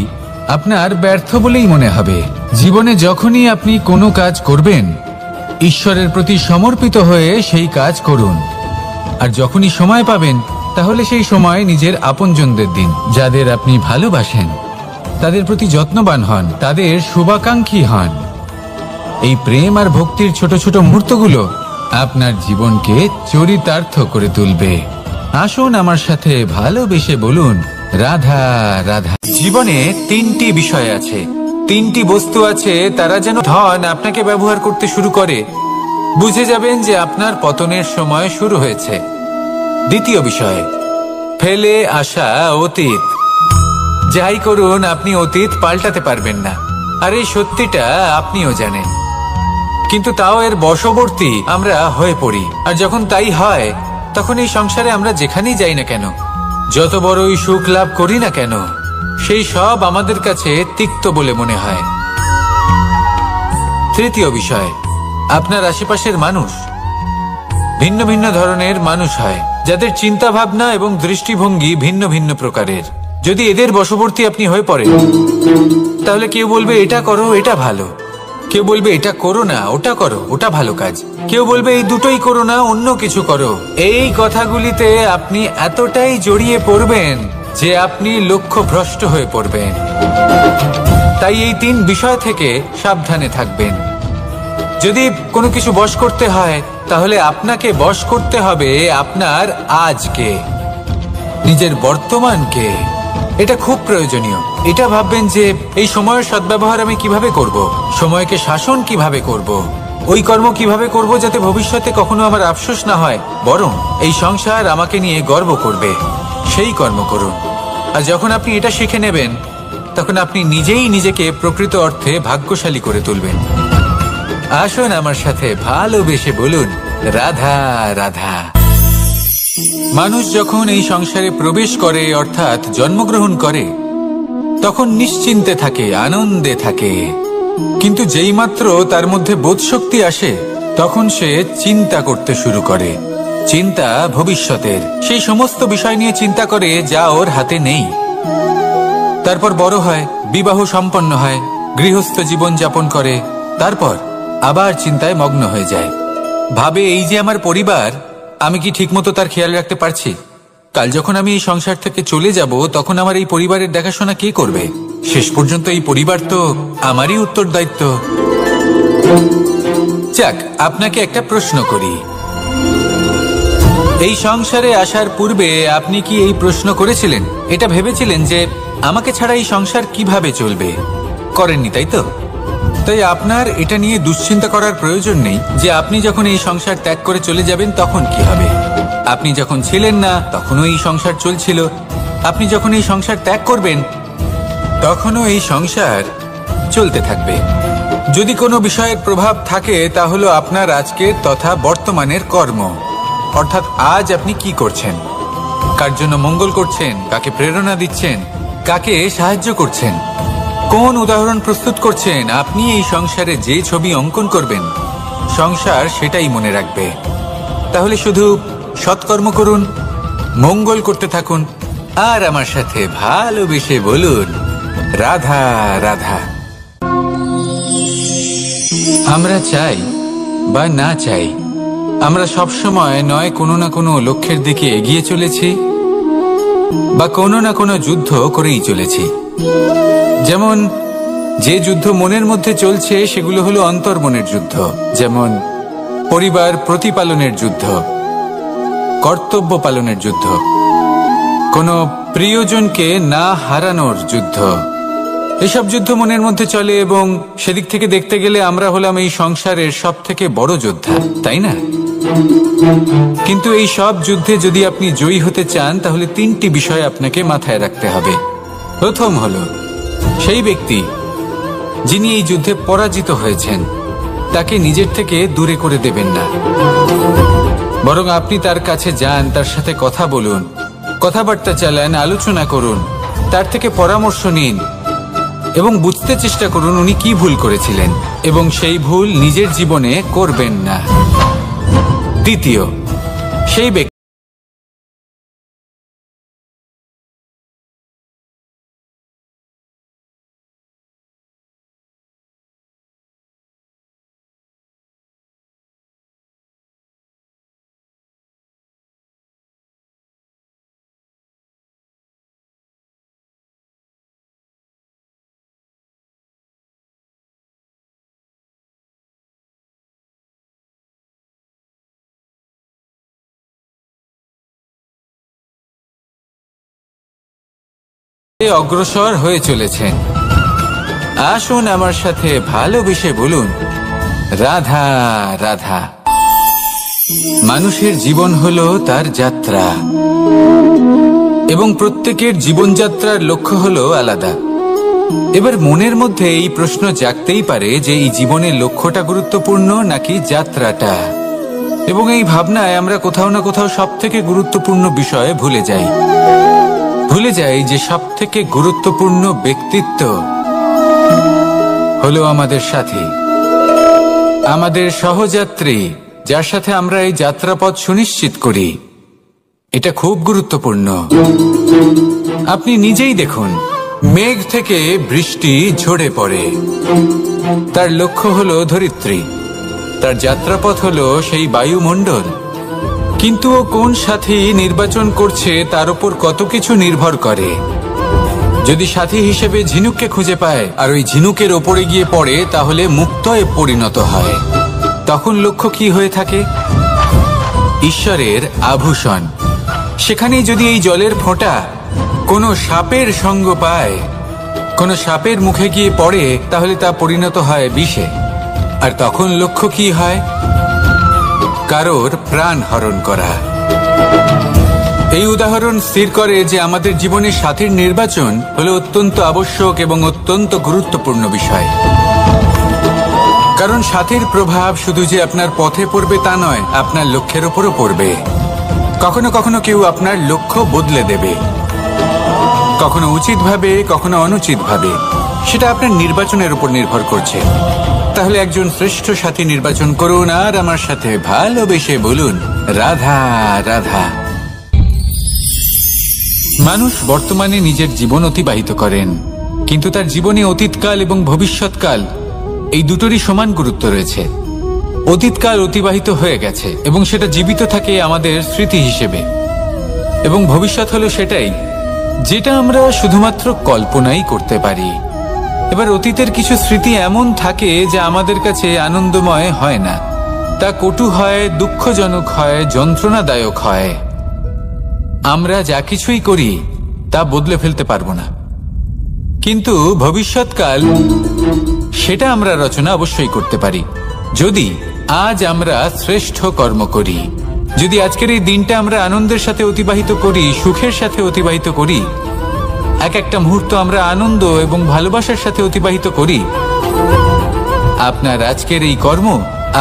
আপনার ব্যর্থ বলেই মনে হবে। জীবনে যখনই আপনি কোনো কাজ করবেন, ঈশ্বরের প্রতি সমর্পিত হয়ে সেই কাজ করুন। আর যখনই সময় পাবেন, তাহলে সেই সময় নিজের আপনজনদের দিন। যাদের আপনি ভালোবাসেন তাদের প্রতি যত্নবান হন, তাদের শুভাকাঙ্ক্ষী হন। এই প্রেম আর ভক্তির ছোট ছোট মুহূর্তগুলো আপনার জীবনকে চরিতার্থ করে তুলবে। আসুন আমার সাথে ভালোবেসে বলুন, রাধা রাধা। জীবনে তিনটি বিষয় আছে, তিনটি বস্তু আছে, তারা যেন ধন আপনাকে ব্যবহার করতে শুরু করে, বুঝে যাবেন যে আপনার পতনের সময় শুরু হয়েছে। দ্বিতীয় বিষয়, ফেলে আসা অতীত। যাই করুন আপনি অতীত পাল্টাতে পারবেন না, আর এই সত্যিটা আপনিও জানেন, কিন্তু তাও এর বশবর্তী আমরা হয়ে পড়ি। আর যখন তাই হয়, তখন এই সংসারে আমরা যেখানেই যাই না কেন, যত বড়ই সুখ লাভ করি না কেন, সেই সব আমাদের কাছে তিক্ত বলে মনে হয়। তৃতীয় বিষয়, আপনার আশেপাশের মানুষ ভিন্ন ভিন্ন ধরনের মানুষ হয়, যাদের চিন্তা ভাবনা এবং দৃষ্টিভঙ্গি ভিন্ন ভিন্ন প্রকারের। যদি এদের বশবর্তী আপনি হয়ে পড়েন, তাহলে কেউ বলবে এটা করো, এটা ভালো, কেউ বলবে এটা করো না, ওটা করো, ওটা ভালো কাজ, কেউ বলবে এই দুটোই করো না, অন্য কিছু করো। এই কথাগুলিতে আপনি এতটাই জড়িয়ে পড়বেন যে আপনি লক্ষ্যভ্রষ্ট হয়ে পড়বেন। তাই এই তিন বিষয় থেকে সাবধানে থাকবেন। যদি কোনো কিছু বশ করতে হয়, তাহলে আপনাকে বশ করতে হবে আপনার আজকে, নিজের বর্তমানকে। এটা খুব প্রয়োজনীয়। এটা ভাববেন যে এই সময়ের সদ্ব্যবহার আমি কিভাবে করব, সময়কে শাসন কিভাবে করব, ওই কর্ম কিভাবে করব যাতে ভবিষ্যতে কখনো আমার আফসোস না হয়, বরং এই সংসার আমাকে নিয়ে গর্ব করবে, সেই কর্ম করুন। আর যখন আপনি এটা শিখে নেবেন, তখন আপনি নিজেই নিজেকে প্রকৃত অর্থে ভাগ্যশালী করে তুলবেন। আসুন আমার সাথে ভালোবেসে বলুন, রাধা রাধা। মানুষ যখন এই সংসারে প্রবেশ করে, অর্থাৎ জন্মগ্রহণ করে, তখন নিশ্চিন্তে থাকে, আনন্দে থাকে। কিন্তু যেইমাত্র তার মধ্যে বোধশক্তি আসে, তখন সে চিন্তা করতে শুরু করে। চিন্তা ভবিষ্যতের, সেই সমস্ত বিষয় নিয়ে চিন্তা করে যা ওর হাতে নেই। তারপর বড় হয়, বিবাহ সম্পন্ন হয়, গৃহস্থ জীবন যাপন করে, তারপর আবার চিন্তায় মগ্ন হয়ে যায়। ভাবে এই যে আমার পরিবার, আমি কি ঠিকমতো তার খেয়াল রাখতে পারছি? কাল যখন আমি এই সংসার থেকে চলে যাব, তখন আমার এই পরিবারের দেখাশোনা কে করবে? শেষ পর্যন্ত এই পরিবার তো আমারই উত্তরদায়িত্ব। যাক, আপনাকে একটা প্রশ্ন করি। এই সংসারে আসার পূর্বে আপনি কি এই প্রশ্ন করেছিলেন, এটা ভেবেছিলেন যে আমাকে ছাড়া এই সংসার কিভাবে চলবে? করেননি, তাই তো? তাই আপনার এটা নিয়ে দুশ্চিন্তা করার প্রয়োজন নেই যে আপনি যখন এই সংসার ত্যাগ করে চলে যাবেন তখন কি হবে। আপনি যখন ছিলেন না তখনও এই সংসার চলছিল, আপনি যখন এই সংসার ত্যাগ করবেন তখনও এই সংসার চলতে থাকবে। যদি কোনো বিষয়ের প্রভাব থাকে, তা হলো আপনার আজকের তথা বর্তমানের কর্ম। অর্থাৎ আজ আপনি কি করছেন, কার জন্য মঙ্গল করছেন, কাকে প্রেরণা দিচ্ছেন, কাকে সাহায্য করছেন, কোন উদাহরণ প্রস্তুত করছেন। আপনি এই সংসারে যে ছবি অঙ্কন করবেন, সংসার সেটাই মনে রাখবে। তাহলে শুধু সৎকর্ম করুন, মঙ্গল করতে থাকুন, আর আমার সাথে ভালোবেসে বলুন, রাধা রাধা। আমরা চাই বা না চাই, আমরা সবসময় নয় কোনো না কোনো লক্ষ্যের দিকে এগিয়ে চলেছি, বা কোনো না কোনো যুদ্ধ করেই চলেছি। যেমন যে যুদ্ধ মনের মধ্যে চলছে, সেগুলো হলো অন্তর্মনের যুদ্ধ। যেমন পরিবার প্রতিপালনের যুদ্ধ, কর্তব্য পালনের যুদ্ধ, কোনো প্রিয়জনকে না হারানোর যুদ্ধ। এসব যুদ্ধ মনের মধ্যে চলে, এবং সেদিক থেকে দেখতে গেলে আমরা হলাম এই সংসারের সব থেকে বড় যোদ্ধা, তাই না? কিন্তু এই সব যুদ্ধে যদি আপনি জয়ী হতে চান, তাহলে তিনটি বিষয় আপনাকে মাথায় রাখতে হবে। প্রথম হলো, সেই ব্যক্তি যিনি এই যুদ্ধে পরাজিত হয়েছেন, তাকে নিজের থেকে দূরে করে দেবেন না, বরং আপনি তার কাছে যান, তার সাথে কথা বলুন, কথাবার্তা চালান, আলোচনা করুন, তার থেকে পরামর্শ নিন এবং বুঝতে চেষ্টা করুন উনি কি ভুল করেছিলেন, এবং সেই ভুল নিজের জীবনে করবেন না। দ্বিতীয়, সেই ব্যক্তি অগ্রসর হয়ে চলেছেন। আসুন আমার সাথে ভালোবেসে বলুন, রাধা রাধা। মানুষের জীবন হলো তার যাত্রা, এবং প্রত্যেকের জীবনযাত্রার লক্ষ্য হলো আলাদা। এবার মনের মধ্যে এই প্রশ্ন জাগতেই পারে যে এই জীবনের লক্ষ্যটা গুরুত্বপূর্ণ নাকি যাত্রাটা। এবং এই ভাবনায় আমরা কোথাও না কোথাও সব থেকে গুরুত্বপূর্ণ বিষয়ে ভুলে যাই যে সব থেকে গুরুত্বপূর্ণ ব্যক্তিত্ব হলো আমাদের সাথী, আমাদের সহযাত্রী, যার সাথে আমরা এই যাত্রাপথ সুনিশ্চিত করি। এটা খুব গুরুত্বপূর্ণ। আপনি নিজেই দেখুন, মেঘ থেকে বৃষ্টি ঝরে পড়ে। তার লক্ষ্য হলো ধরিত্রী, তার যাত্রাপথ হলো সেই বায়ুমণ্ডল। কিন্তু ও কোন সাথী নির্বাচন করছে তার উপর কত কিছু নির্ভর করে। যদি সাথী হিসেবে ঝিনুককে খুঁজে পায় আর ওই ঝিনুকের ওপরে গিয়ে পড়ে, তাহলে মুক্তয়ে পরিণত হয়। তখন লক্ষ্য কি হয়ে থাকে? ঈশ্বরের আভূষণ। সেখানেই যদি এই জলের ফোঁটা কোনো সাপের সঙ্গ পায়, কোনো সাপের মুখে গিয়ে পড়ে, তাহলে তা পরিণত হয় বিষে। আর তখন লক্ষ্য কি হয়? কারোর প্রাণ হরণ করা। এই উদাহরণ স্থির করে যে আমাদের জীবনে সাথীর নির্বাচন হলো অত্যন্ত আবশ্যক এবং অত্যন্ত গুরুত্বপূর্ণ বিষয়। কারণ সাথীর প্রভাব শুধু যে আপনার পথে পড়বে তা নয়, আপনার লক্ষ্যের উপরও পড়বে। কখনো কখনো কেউ আপনার লক্ষ্য বদলে দেবে, কখনো উচিতভাবে, কখনো অনুচিতভাবে। সেটা আপনার নির্বাচনের উপর নির্ভর করছে। তাহলে একজন শ্রেষ্ঠ সাথী নির্বাচন করুন আর আমার সাথে ভালোবেসে বলুন, রাধা রাধা। মানুষ বর্তমানে নিজের জীবন অতিবাহিত করেন, কিন্তু তার জীবনে অতীতকাল এবং ভবিষ্যৎকাল এই দুটোরই সমান গুরুত্ব রয়েছে। অতীতকাল অতিবাহিত হয়ে গেছে এবং সেটা জীবিত থাকে আমাদের স্মৃতি হিসেবে, এবং ভবিষ্যৎ হলো সেটাই যেটা আমরা শুধুমাত্র কল্পনাই করতে পারি। এবার অতীতের কিছু স্মৃতি এমন থাকে যা আমাদের কাছে আনন্দময় হয় না, তা কটু হয়, দুঃখজনক হয়, যন্ত্রণাদায়ক হয়। আমরা যা কিছুই করি তা বদলে ফেলতে পারবো না, কিন্তু ভবিষ্যৎকাল সেটা আমরা রচনা অবশ্যই করতে পারি, যদি আজ আমরা শ্রেষ্ঠ কর্ম করি। যদি আজকের এই দিনটা আমরা আনন্দের সাথে অতিবাহিত করি, সুখের সাথে অতিবাহিত করি, এক একটা মুহূর্ত আমরা আনন্দ এবং ভালোবাসার সাথে অতিবাহিত করি, আপনার আজকের এই কর্ম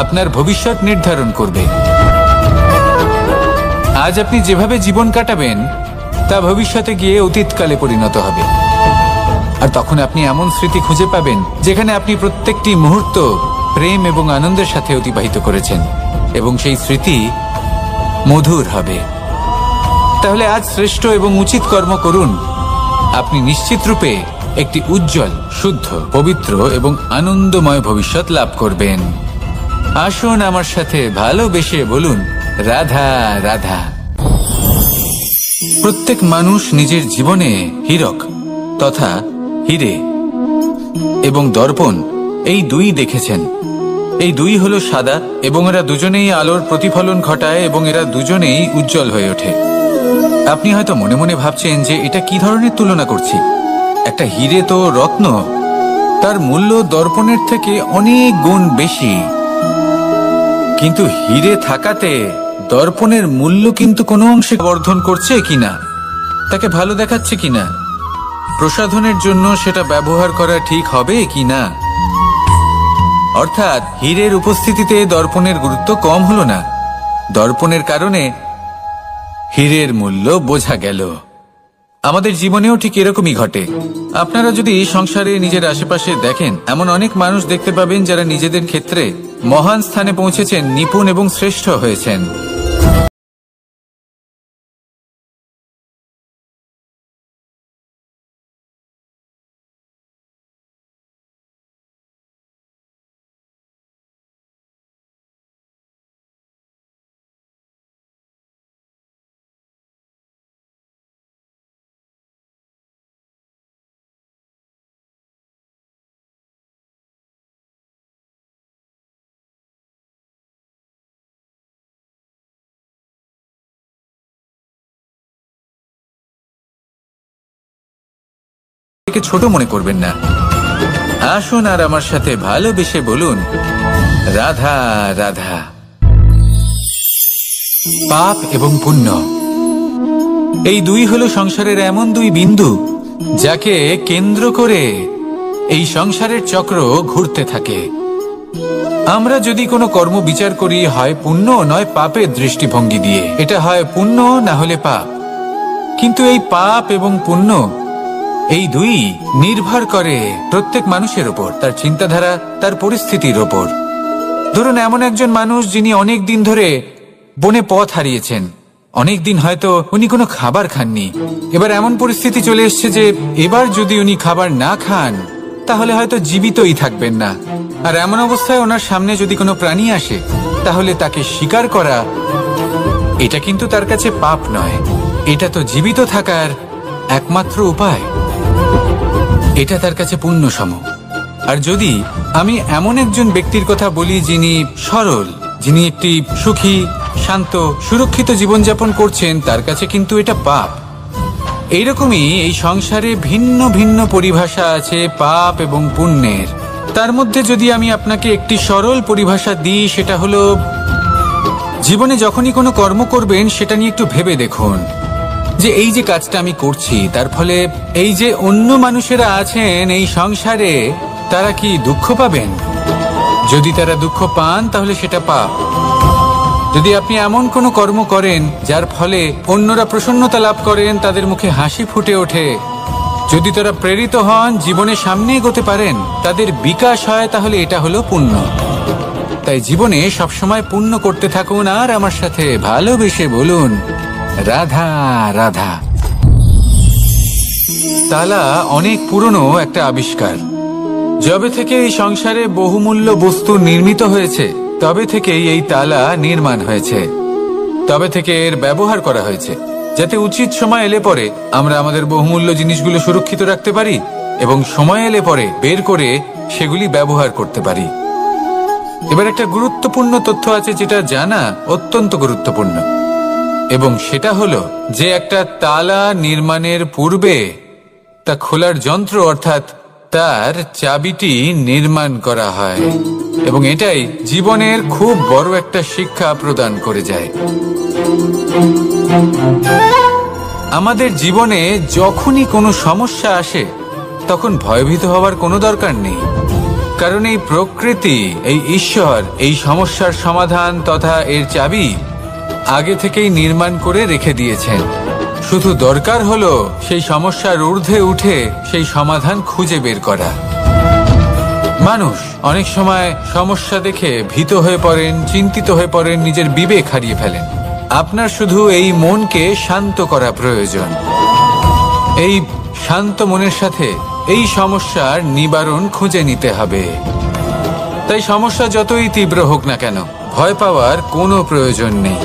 আপনার ভবিষ্যৎ নির্ধারণ করবে। আজ আপনি যেভাবে জীবন কাটাবেন তা ভবিষ্যতে গিয়ে অতীতকালে পরিণত হবে। আর তখন আপনি এমন স্মৃতি খুঁজে পাবেন যেখানে আপনি প্রত্যেকটি মুহূর্ত প্রেম এবং আনন্দের সাথে অতিবাহিত করেছেন, এবং সেই স্মৃতি মধুর হবে। তাহলে আজ শ্রেষ্ঠ এবং উচিত কর্ম করুন। আপনি নিশ্চিত রূপে একটি উজ্জ্বল, শুদ্ধ, পবিত্র এবং আনন্দময় ভবিষ্যৎ লাভ করবেন। আসুন আমার সাথে ভালোবেসে বলুন, রাধা রাধা। প্রত্যেক মানুষ নিজের জীবনে হীরক তথা হীরে এবং দর্পণ এই দুই দেখেছেন। এই দুই হলো সাদা, এবং এরা দুজনেই আলোর প্রতিফলন ঘটায় এবং এরা দুজনেই উজ্জ্বল হয়ে ওঠে। আপনি হয়তো মনে মনে ভাবছেন যে এটা কি ধরনের তুলনা করছি। একটা হীরে তো রত্ন, তার মূল্য দর্পণের থেকে অনেক গুণ বেশি। কিন্তু হীরে থাকাতে দর্পণের মূল্য কিন্তু কোনো অংশে বর্ধন করছে কিনা, তাকে ভালো দেখাচ্ছে কিনা, প্রসাধনের জন্য সেটা ব্যবহার করা ঠিক হবে কিনা। অর্থাৎ হীরের উপস্থিতিতে দর্পণের গুরুত্ব কম হলো না, দর্পণের কারণে হীরের মূল্য বোঝা গেল। আমাদের জীবনেও ঠিক এরকমই ঘটে। আপনারা যদি সংসারে নিজের আশেপাশে দেখেন, এমন অনেক মানুষ দেখতে পাবেন যারা নিজেদের ক্ষেত্রে মহান স্থানে পৌঁছেছেন, নিপুণ এবং শ্রেষ্ঠ হয়েছেন। নিজেকে ছোট মনে করবেন না। আসুন আর আমার সাথে ভালোবেসে বলুন, রাধা রাধা। পাপ এবং পুণ্য, এই দুই হলো সংসারের এমন দুই বিন্দু যাকে কেন্দ্র করে এই সংসারের চক্র ঘুরতে থাকে। আমরা যদি কোনো কর্ম বিচার করি, হয় পুণ্য নয় পাপের দৃষ্টিভঙ্গি দিয়ে, এটা হয় পুণ্য না হলে পাপ। কিন্তু এই পাপ এবং পুণ্য এই দুই নির্ভর করে প্রত্যেক মানুষের ওপর, তার চিন্তাধারা, তার পরিস্থিতির ওপর। ধরুন এমন একজন মানুষ যিনি অনেক দিন ধরে বনে পথ হারিয়েছেন, অনেক দিন হয়তো উনি কোনো খাবার খাননি। এবার এমন পরিস্থিতি চলে এসছে যে এবার যদি উনি খাবার না খান তাহলে হয়তো জীবিতই থাকবেন না। আর এমন অবস্থায় ওনার সামনে যদি কোনো প্রাণী আসে তাহলে তাকে শিকার করা, এটা কিন্তু তার কাছে পাপ নয়, এটা তো জীবিত থাকার একমাত্র উপায়। এটা তার কাছে পুণ্যসম। আর যদি আমি এমন একজন ব্যক্তির কথা বলি যিনি সরল, যিনি একটি সুখী, শান্ত, সুরক্ষিত জীবনযাপন করছেন, তার কাছে কিন্তু এটা পাপ। এইরকমই এই সংসারে ভিন্ন ভিন্ন পরিভাষা আছে পাপ এবং পুণ্যের। তার মধ্যে যদি আমি আপনাকে একটি সরল পরিভাষা দিই, সেটা হলো, জীবনে যখনই কোনো কর্ম করবেন সেটা নিয়ে একটু ভেবে দেখুন যে এই যে কাজটা আমি করছি তার ফলে এই যে অন্য মানুষেরা আছেন এই সংসারে, তারা কি দুঃখ পাবেন? যদি তারা দুঃখ পান তাহলে সেটা পাপ। যদি আপনি এমন কোনো কর্ম করেন যার ফলে অন্যরা প্রসন্নতা লাভ করেন, তাদের মুখে হাসি ফুটে ওঠে, যদি তারা প্রেরিত হন, জীবনে সামনে এগোতে পারেন, তাদের বিকাশ হয়, তাহলে এটা হলো পুণ্য। তাই জীবনে সবসময় পুণ্য করতে থাকুন আর আমার সাথে ভালোবেসে বলুন, রাধা রাধা। তালা অনেক পুরনো একটা আবিষ্কার। যবে থেকে এই সংসারে বহুমূল্য বস্তু নির্মিত হয়েছে তবে থেকেই এই তালা নির্মাণ হয়েছে, তবে থেকে এর ব্যবহার করা হয়েছে, যাতে উচিত সময় এলে পরে আমরা আমাদের বহুমূল্য জিনিসগুলো সুরক্ষিত রাখতে পারি এবং সময় এলে পরে বের করে সেগুলি ব্যবহার করতে পারি। এবার একটা গুরুত্বপূর্ণ তথ্য আছে যেটা জানা অত্যন্ত গুরুত্বপূর্ণ, এবং সেটা হলো যে একটা তালা নির্মাণের পূর্বে তা খোলার যন্ত্র অর্থাৎ তার চাবিটি নির্মাণ করা হয়, এবং এটাই জীবনের খুব বড় একটা শিক্ষা প্রদান করে যায়। আমাদের জীবনে যখনই কোনো সমস্যা আসে তখন ভয়ভীত হওয়ার কোনো দরকার নেই, কারণ এই প্রকৃতি, এই ঈশ্বর এই সমস্যার সমাধান তথা এর চাবি আগে থেকেই নির্মাণ করে রেখে দিয়েছেন। শুধু দরকার হলো সেই সমস্যার ঊর্ধ্বে উঠে সেই সমাধান খুঁজে বের করা। মানুষ অনেক সময় সমস্যা দেখে ভীত হয়ে পড়েন, চিন্তিত হয়ে পড়েন, নিজের বিবেক হারিয়ে ফেলেন। আপনার শুধু এই মনকে শান্ত করা প্রয়োজন। এই শান্ত মনের সাথে এই সমস্যার নিবারণ খুঁজে নিতে হবে। তাই সমস্যা যতই তীব্র হোক না কেন, ভয় পাওয়ার কোনো প্রয়োজন নেই।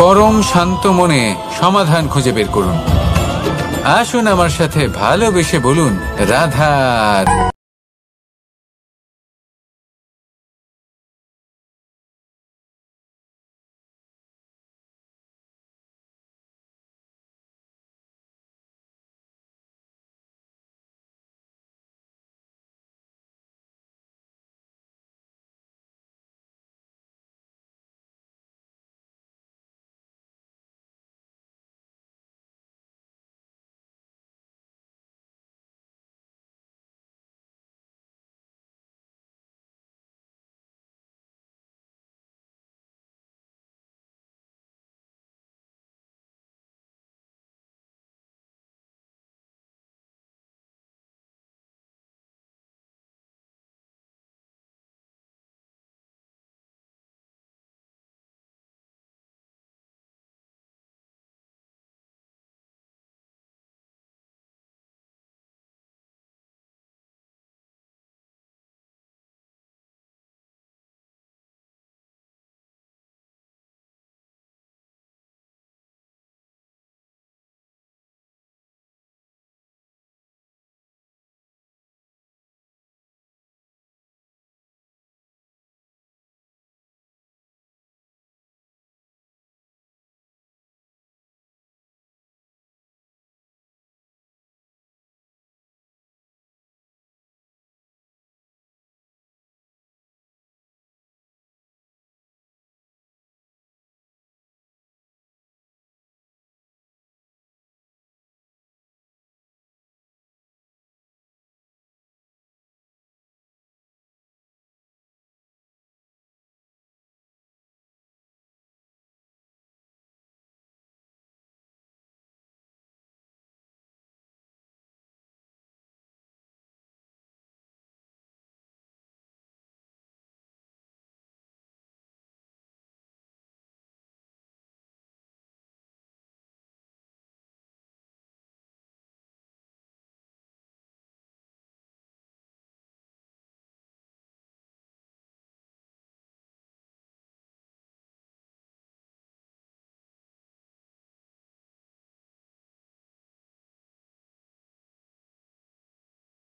পরম শান্ত মনে সমাধান খুঁজে বের করুন। আসুন আমার সাথে ভালোবেসে বলুন, রাধা।